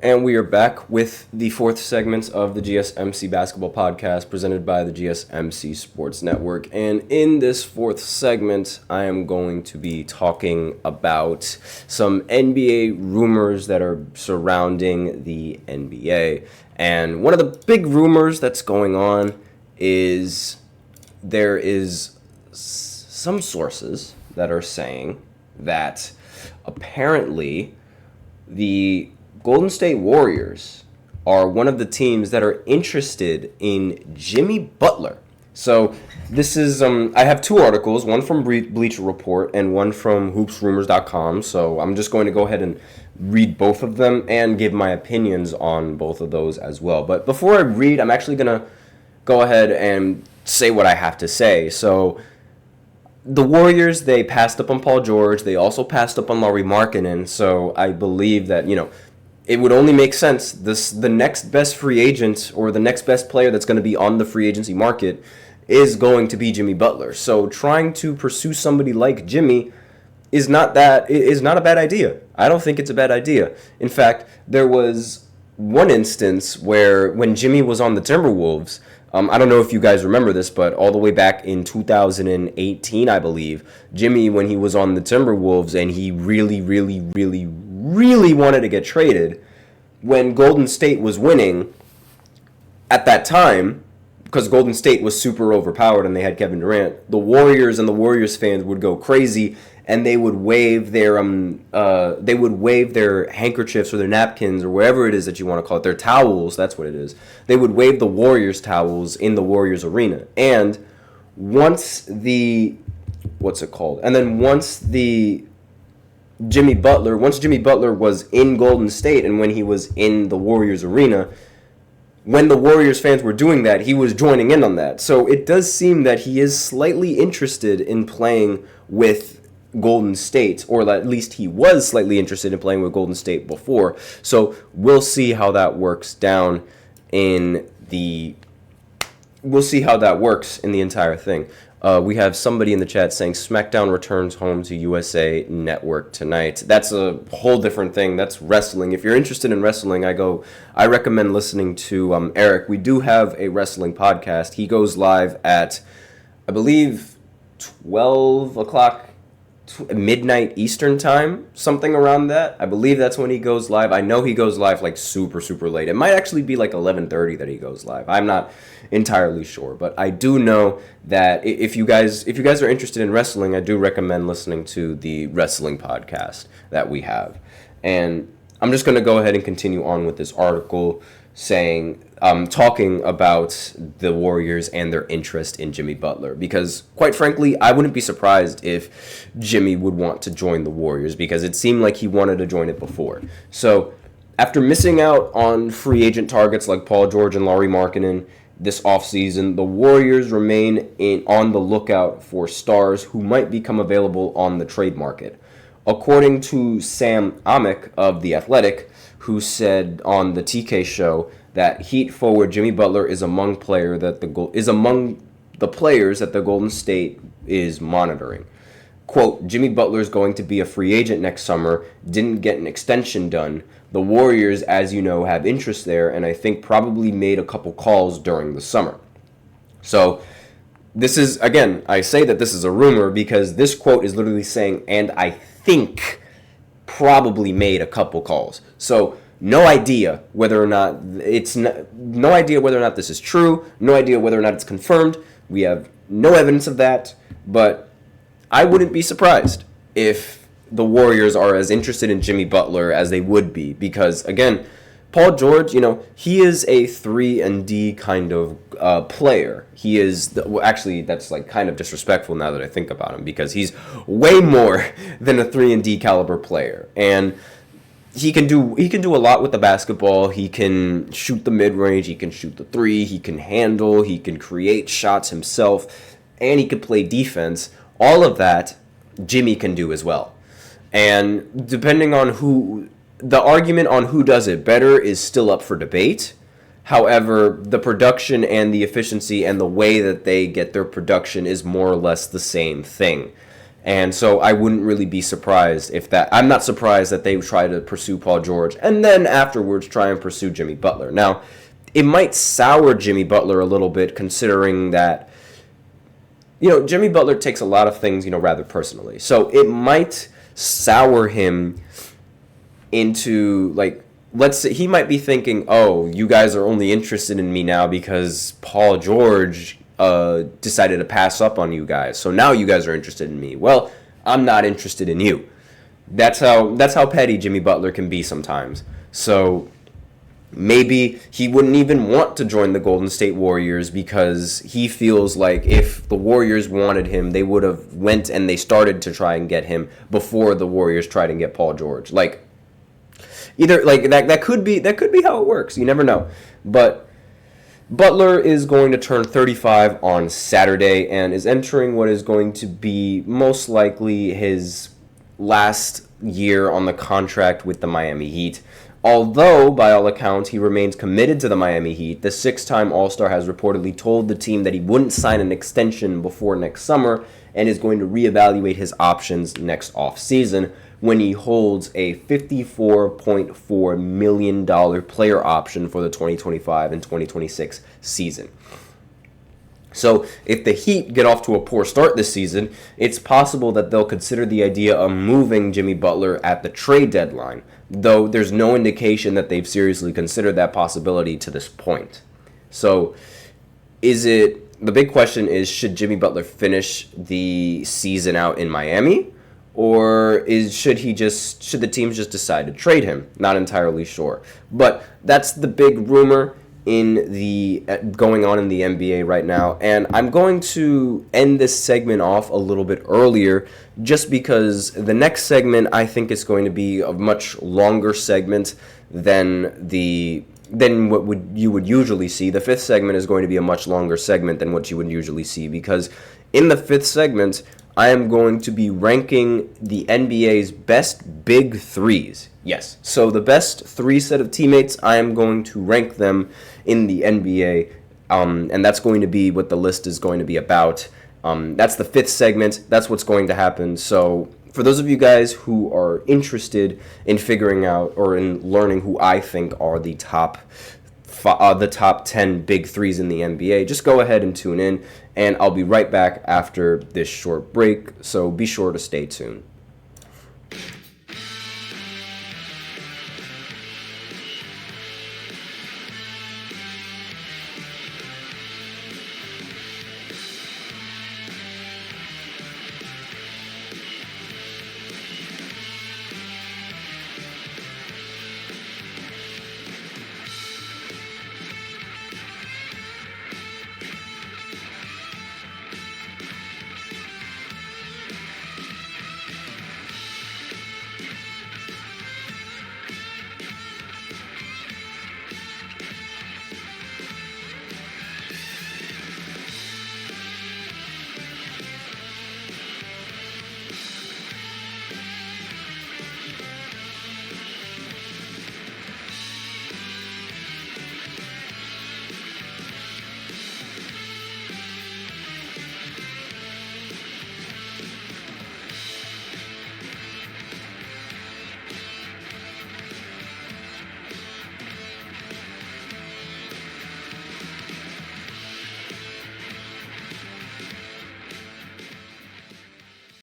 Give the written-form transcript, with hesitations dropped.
And we are back with the fourth segment of the GSMC Basketball Podcast presented by the GSMC Sports Network. And in this fourth segment, I am going to be talking about some NBA rumors that are surrounding the NBA. And one of the big rumors that's going on is there is some sources that are saying that apparently the Golden State Warriors are one of the teams that are interested in Jimmy Butler. So this is, I have two articles, one from Bleacher Report and one from hoopsrumors.com. So I'm just going to go ahead and read both of them and give my opinions on both of those as well. But before I read, I'm actually going to go ahead and say what I have to say. So the Warriors, they passed up on Paul George. They also passed up on Lauri Markkanen. So I believe that, it would only make sense. The next best free agent or the next best player that's going to be on the free agency market is going to be Jimmy Butler. So trying to pursue somebody like Jimmy is not a bad idea. I don't think it's a bad idea. In fact, there was one instance where when Jimmy was on the Timberwolves, I don't know if you guys remember this, but all the way back in 2018, I believe, Jimmy, when he was on the Timberwolves and he really wanted to get traded, when Golden State was winning at that time, because Golden State was super overpowered and they had Kevin Durant, the Warriors and the Warriors fans would go crazy and they would wave their handkerchiefs or their napkins or whatever it is that you want to call it, their towels, that's what it is. They would wave the Warriors towels in the Warriors arena. And once Jimmy Butler was in Golden State and when he was in the Warriors arena, when the Warriors fans were doing that, he was joining in on that. So it does seem that he is slightly interested in playing with Golden State, or at least he was slightly interested in playing with Golden State before. So we'll see how that works we'll see how that works in the entire thing. We have somebody in the chat saying SmackDown returns home to USA Network tonight. That's a whole different thing. That's wrestling. If you're interested in wrestling, I recommend listening to Eric. We do have a wrestling podcast. He goes live at, I believe, 12 o'clock, midnight Eastern time, something around that. I believe that's when he goes live. I know he goes live like super late. It might actually be like 11:30 that he goes live. I'm not entirely sure, but I do know that if you guys are interested in wrestling, I do recommend listening to the wrestling podcast that we have. And I'm just going to go ahead and continue on with this article talking about the Warriors and their interest in Jimmy Butler, because quite frankly, I wouldn't be surprised if Jimmy would want to join the Warriors, because it seemed like he wanted to join it before. So after missing out on free agent targets like Paul George and Lauri Markkanen this offseason, the Warriors remain on the lookout for stars who might become available on the trade market. According to Sam Amick of The Athletic, who said on the TK show that Heat forward Jimmy Butler is among the players that the Golden State is monitoring. Quote, Jimmy Butler is going to be a free agent next summer, didn't get an extension done. The Warriors, as you know, have interest there, and I think probably made a couple calls during the summer. So this is, again, I say that this is a rumor because this quote is literally saying, and I think probably made a couple calls. So no idea whether or not this is true, no idea whether or not it's confirmed. We have no evidence of that, but I wouldn't be surprised if the Warriors are as interested in Jimmy Butler as they would be, because again, Paul George, he is a 3-and-D kind of player. He is actually, that's like kind of disrespectful now that I think about him, because he's way more than a 3-and-D caliber player, and he can do a lot with the basketball. He can shoot the mid-range, he can shoot the three, he can handle, he can create shots himself, and he can play defense. All of that Jimmy can do as well. And depending on the argument on who does it better is still up for debate. However, the production and the efficiency and the way that they get their production is more or less the same thing. And so I wouldn't really be surprised if that. I'm not surprised that they try to pursue Paul George and then afterwards try and pursue Jimmy Butler. Now, it might sour Jimmy Butler a little bit considering that, Jimmy Butler takes a lot of things, rather personally. So it might sour him into, like, let's say he might be thinking, oh, you guys are only interested in me now because Paul George decided to pass up on you guys. So now you guys are interested in me. Well, I'm not interested in you. That's how petty Jimmy Butler can be sometimes. So maybe he wouldn't even want to join the Golden State Warriors because he feels like if the Warriors wanted him, they would have went and they started to try and get him before the Warriors tried and get Paul George. Like, either like that could be how it works. You never know. But Butler is going to turn 35 on Saturday and is entering what is going to be most likely his last year on the contract with the Miami Heat. Although, by all accounts, he remains committed to the Miami Heat, the six-time All-Star has reportedly told the team that he wouldn't sign an extension before next summer and is going to reevaluate his options next offseason when he holds a $54.4 million player option for the 2025 and 2026 season. So if the Heat get off to a poor start this season, it's possible that they'll consider the idea of moving Jimmy Butler at the trade deadline, though there's no indication that they've seriously considered that possibility to this point. So the big question is, should Jimmy Butler finish the season out in Miami? Or should the teams just decide to trade him? Not entirely sure. But that's the big rumor going on in the NBA right now. And I'm going to end this segment off a little bit earlier just because the next segment I think is going to be a much longer segment than what you would usually see. The fifth segment is going to be a much longer segment than what you would usually see because in the fifth segment, I am going to be ranking the NBA's best big threes. Yes, so the best three set of teammates, I am going to rank them in the NBA, and that's going to be what the list is going to be about. That's the fifth segment. That's what's going to happen. So for those of you guys who are interested in figuring out or in learning who I think are the top 10 big threes in the NBA, just go ahead and tune in, and I'll be right back after this short break, so be sure to stay tuned.